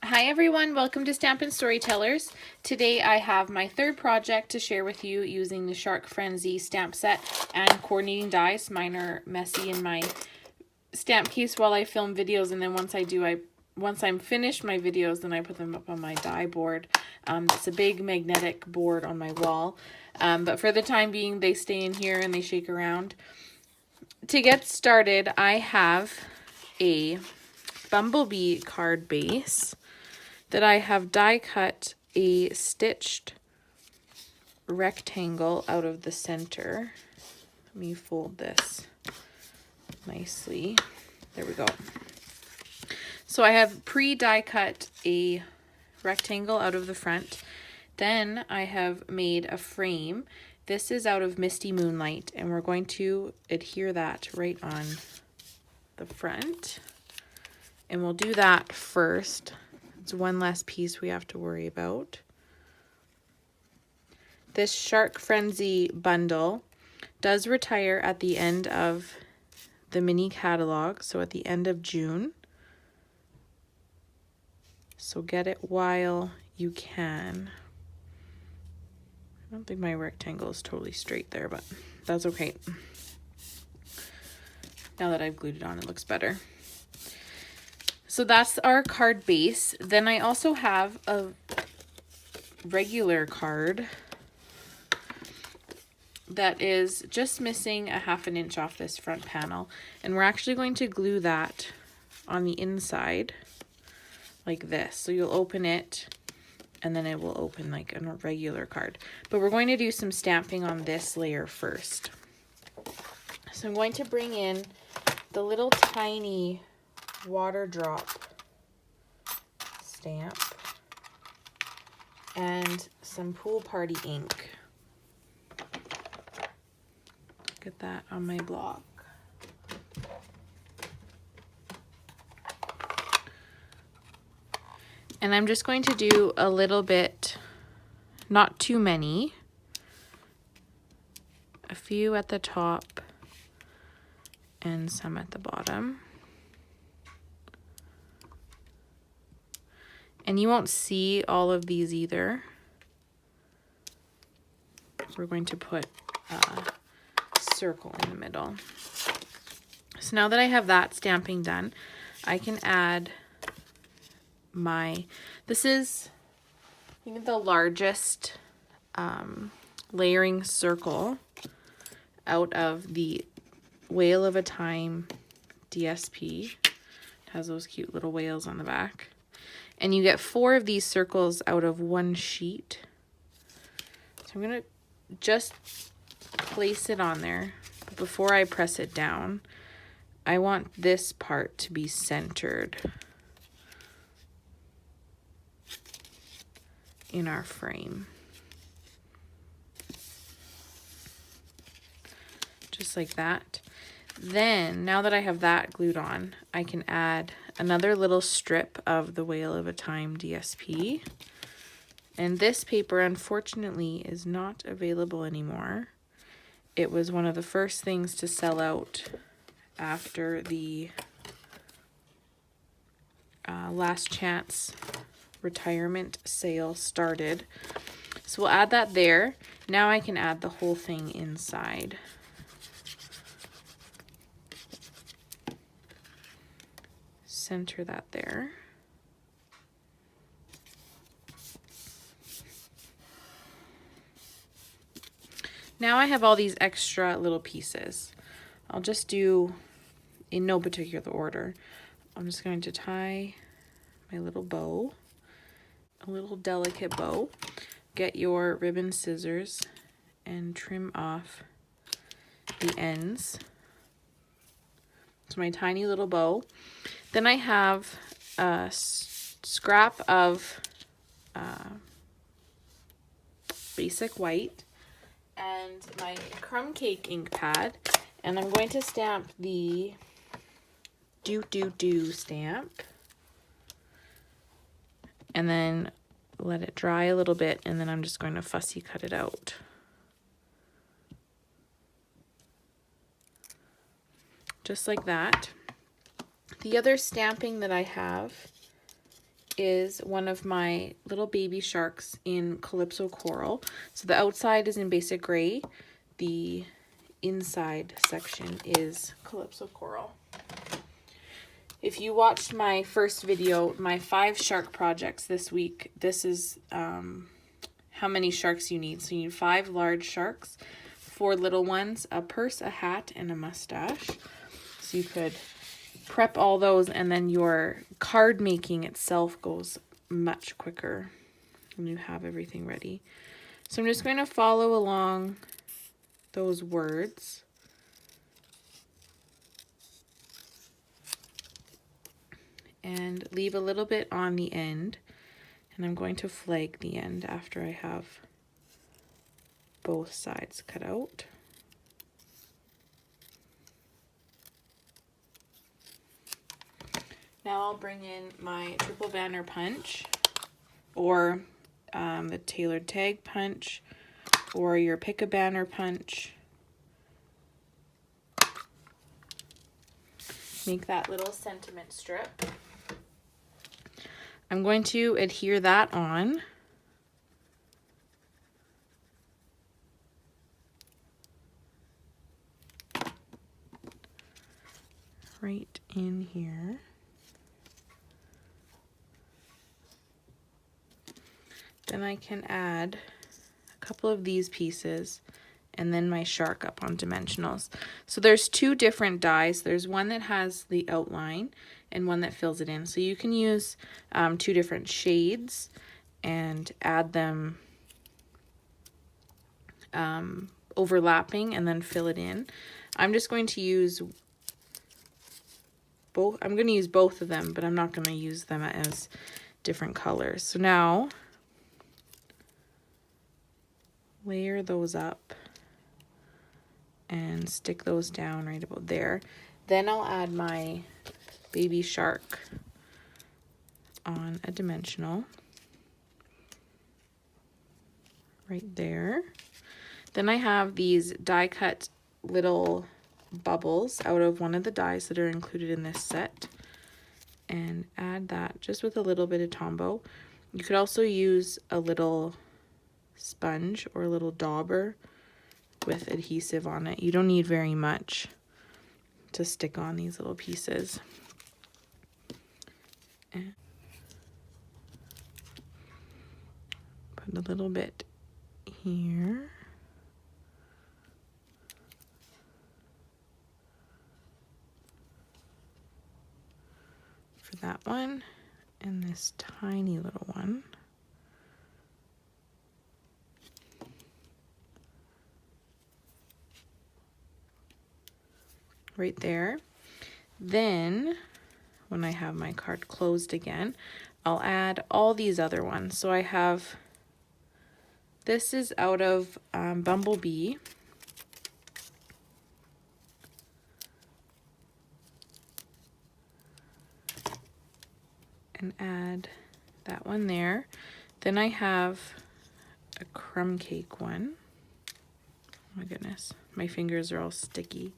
Hi everyone, welcome to Stampin' Storytellers. Today I have my third project to share with you using the Shark Frenzy stamp set and coordinating dies. Mine are messy in my stamp case while I film videos, and then once I'm finished my videos, then I put them up on my die board. It's a big magnetic board on my wall, but for the time being they stay in here and they shake around. To get started, I have a bumblebee card base that I have die cut a stitched rectangle out of the center. Let me fold this nicely. There we go. So I have pre-die cut a rectangle out of the front. Then I have made a frame. This is out of Misty Moonlight, and we're going to adhere that right on the front. And we'll do that first. It's one less piece we have to worry about. This Shark Frenzy bundle does retire at the end of the mini catalog, so at the end of June. So get it while you can. I don't think my rectangle is totally straight there, but that's okay. Now that I've glued it on, it looks better. So that's our card base. Then I also have a regular card that is just missing a 1/2 inch off this front panel. And we're actually going to glue that on the inside like this. So you'll open it and then it will open like a regular card. But we're going to do some stamping on this layer first. So I'm going to bring in the little tiny water drop stamp and some Pool Party ink. Get that on my block. And I'm just going to do a little bit, not too many, a few at the top and some at the bottom. And you won't see all of these either. We're going to put a circle in the middle. So now that I have that stamping done, I can add this is, I think, the largest layering circle out of the Whale of a Time DSP. It has those cute little whales on the back. And you get 4 of these circles out of one sheet. So I'm going to just place it on there. But before I press it down, I want this part to be centered in our frame. Just like that. Then, now that I have that glued on, I can add another little strip of the Whale of a Time DSP. And this paper, unfortunately, is not available anymore. It was one of the first things to sell out after the last chance retirement sale started. So we'll add that there. Now I can add the whole thing inside. Center that there. Now I have all these extra little pieces. I'll just do in no particular order. I'm just going to tie my little bow, a little delicate bow. Get your ribbon scissors and trim off the ends. It's my tiny little bow. Then I have a scrap of basic white and my crumb cake ink pad, and I'm going to stamp the do stamp and then let it dry a little bit, and then I'm just going to fussy cut it out. Just like that. The other stamping that I have is one of my little baby sharks in Calypso Coral. So the outside is in basic gray. The inside section is Calypso Coral. If you watched my first video, my 5 shark projects this week, this is how many sharks you need. So you need 5 large sharks, 4 little ones, a purse, a hat, and a mustache. So you could prep all those, and then your card making itself goes much quicker when you have everything ready. So I'm just going to follow along those words. And leave a little bit on the end. And I'm going to flag the end after I have both sides cut out. Now I'll bring in my triple banner punch, or the tailored tag punch, or your pick a banner punch. Make that little sentiment strip. I'm going to adhere that on. Right in here. Then I can add a couple of these pieces and then my shark up on dimensionals. So there's 2 different dies. There's one that has the outline and one that fills it in. So you can use 2 different shades and add them overlapping and then fill it in. I'm just going to use both. I'm going to use both of them, but I'm not going to use them as different colors. So now layer those up and stick those down right about there. Then I'll add my baby shark on a dimensional right there. Then I have these die cut little bubbles out of one of the dies that are included in this set, and add that just with a little bit of Tombow. You could also use a little sponge or a little dauber with adhesive on it. You don't need very much to stick on these little pieces. And put a little bit here. For that one, and this tiny little one. Right there. Then when I have my card closed again, I'll add all these other ones. So I have, this is out of Bumblebee. And add that one there. Then I have a crumb cake one. Oh my goodness, my fingers are all sticky.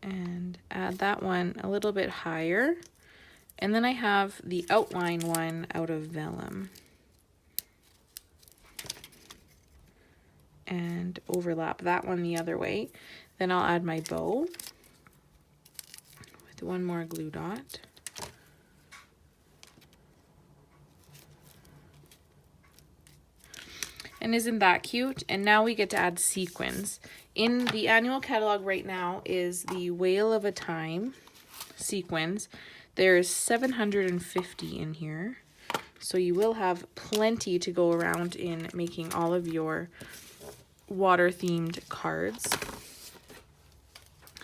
And add that one a little bit higher. And then I have the outline one out of vellum. And overlap that one the other way. Then I'll add my bow with one more glue dot. And isn't that cute? And now we get to add sequins. In the annual catalog right now is the Whale of a Time sequins. There's 750 in here. So you will have plenty to go around in making all of your water themed cards.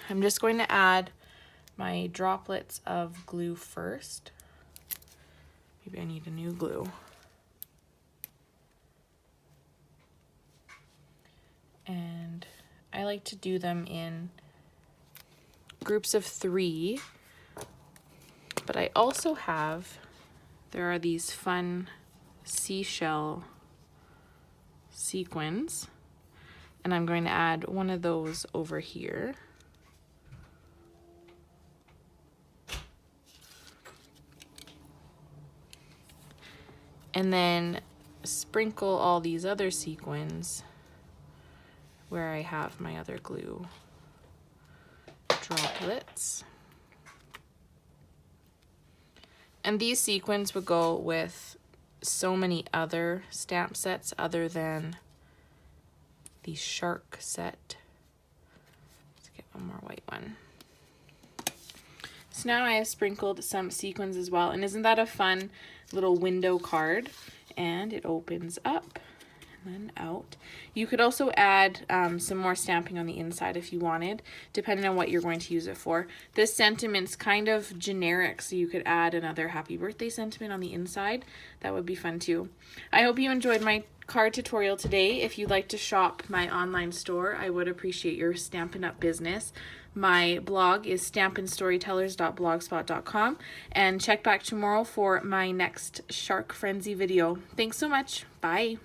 I'm just going to add my droplets of glue first. Maybe I need a new glue. And I like to do them in groups of 3, but I also have, there are these fun seashell sequins, and I'm going to add one of those over here. and then sprinkle all these other sequins where I have my other glue droplets. And these sequins would go with so many other stamp sets other than the shark set. Let's get one more white one. So now I have sprinkled some sequins as well, and isn't that a fun little window card? And it opens up and then out. You could also add some more stamping on the inside if you wanted, depending on what you're going to use it for. This sentiment's kind of generic, so you could add another happy birthday sentiment on the inside. That would be fun too. I hope you enjoyed my card tutorial today. If you'd like to shop my online store, I would appreciate your Stampin' Up! Business. My blog is stampinstorytellers.blogspot.com, and check back tomorrow for my next Shark Frenzy video. Thanks so much. Bye.